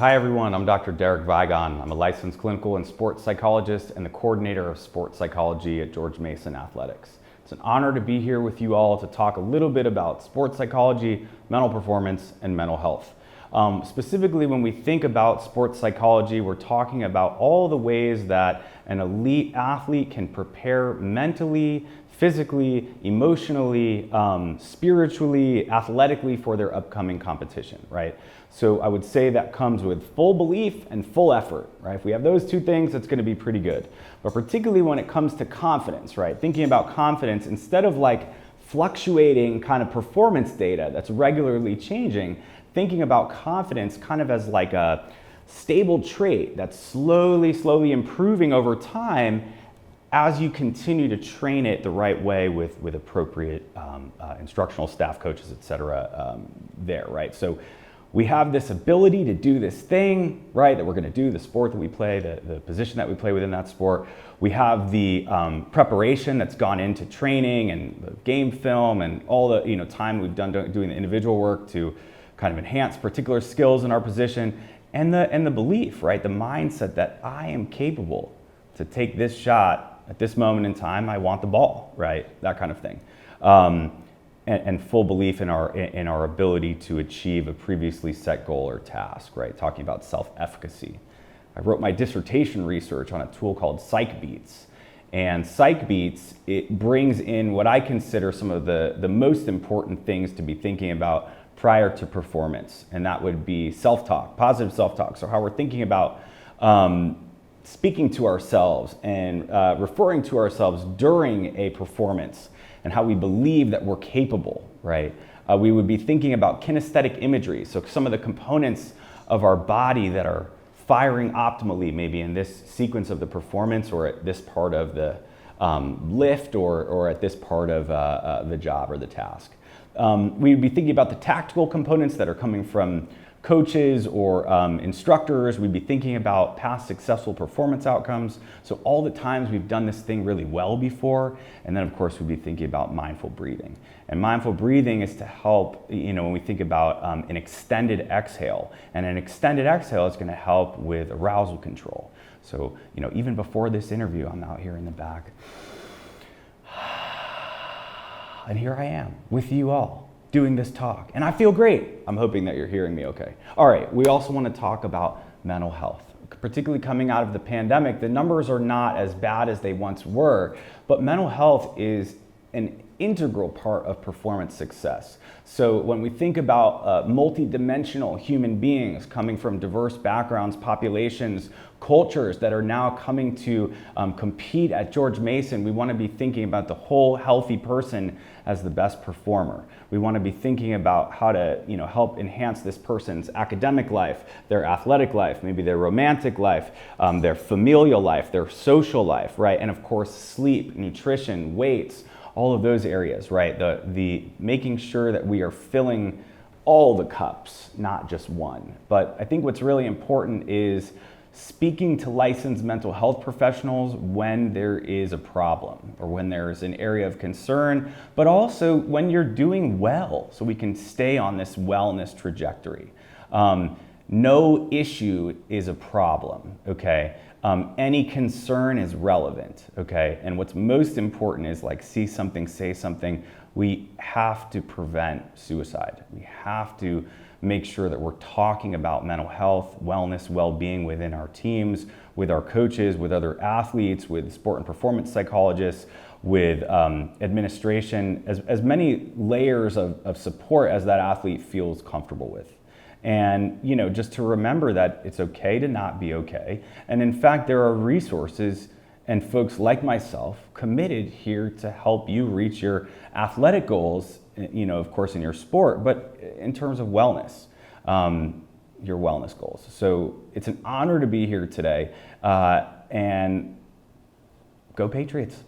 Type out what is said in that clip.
Hi everyone, I'm Dr. Derek Vigon. I'm a licensed clinical and sports psychologist and the coordinator of sports psychology at George Mason Athletics. It's an honor to be here with you all to talk a little bit about sports psychology, mental performance, and mental health. Specifically, when we think about sports psychology, we're talking about all the ways that an elite athlete can prepare mentally, physically, emotionally, spiritually, athletically for their upcoming competition, right? So I would say that comes with full belief and full effort, right? If we have those two things, it's gonna be pretty good. But particularly when it comes to confidence, right? Thinking about confidence, instead of like fluctuating kind of performance data that's regularly changing, thinking about confidence kind of as like a stable trait that's slowly improving over time as you continue to train it the right way with appropriate instructional staff, coaches, et cetera, there, right? So we have this ability to do this thing, right, that we're gonna do, the sport that we play, the position that we play within that sport. We have the preparation that's gone into training and the game film and all the time we've done doing the individual work to kind of enhance particular skills in our position, and the belief, right, the mindset that I am capable to take this shot at this moment in time. I want the ball, right, that kind of thing. And full belief in our ability to achieve a previously set goal or task, right? Talking about self-efficacy. I wrote my dissertation research on a tool called Psych Beats. And Psych Beats, it brings in what I consider some of the most important things to be thinking about prior to performance. And that would be self-talk, positive self-talk. So how we're thinking about speaking to ourselves and referring to ourselves during a performance, and how we believe that we're capable, right? We would be thinking about kinesthetic imagery, so some of the components of our body that are firing optimally, maybe in this sequence of the performance or at this part of the lift or at this part of the job or the task. We would be thinking about the tactical components that are coming from coaches or instructors. We'd be thinking about past successful performance outcomes. So all the times we've done this thing really well before. And then of course we'd be thinking about mindful breathing. And mindful breathing is to help, when we think about an extended exhale. And an extended exhale is gonna help with arousal control. So, even before this interview, I'm out here in the back. And here I am with you all, doing this talk, and I feel great. I'm hoping that you're hearing me okay. All right, we also want to talk about mental health. Particularly coming out of the pandemic, the numbers are not as bad as they once were, but mental health is an integral part of performance success. So when we think about multi-dimensional human beings coming from diverse backgrounds, populations, cultures that are now coming to compete at George Mason, we want to be thinking about the whole healthy person as the best performer. We want to be thinking about how to help enhance this person's academic life, their athletic life, maybe their romantic life, their familial life, their social life, right? And of course, sleep, nutrition, weights, all of those areas, right? The making sure that we are filling all the cups, not just one. But I think what's really important is speaking to licensed mental health professionals when there is a problem or when there's an area of concern, but also when you're doing well, so we can stay on this wellness trajectory. No issue is a problem, okay? Any concern is relevant, okay? And what's most important is like see something, say something. We have to prevent suicide. We have to make sure that we're talking about mental health, wellness, well-being within our teams, with our coaches, with other athletes, with sport and performance psychologists, with administration, as many layers of support as that athlete feels comfortable with. And just to remember that it's okay to not be okay. And in fact, there are resources and folks like myself committed here to help you reach your athletic goals, of course in your sport, but in terms of wellness, your wellness goals. So it's an honor to be here today, and go Patriots.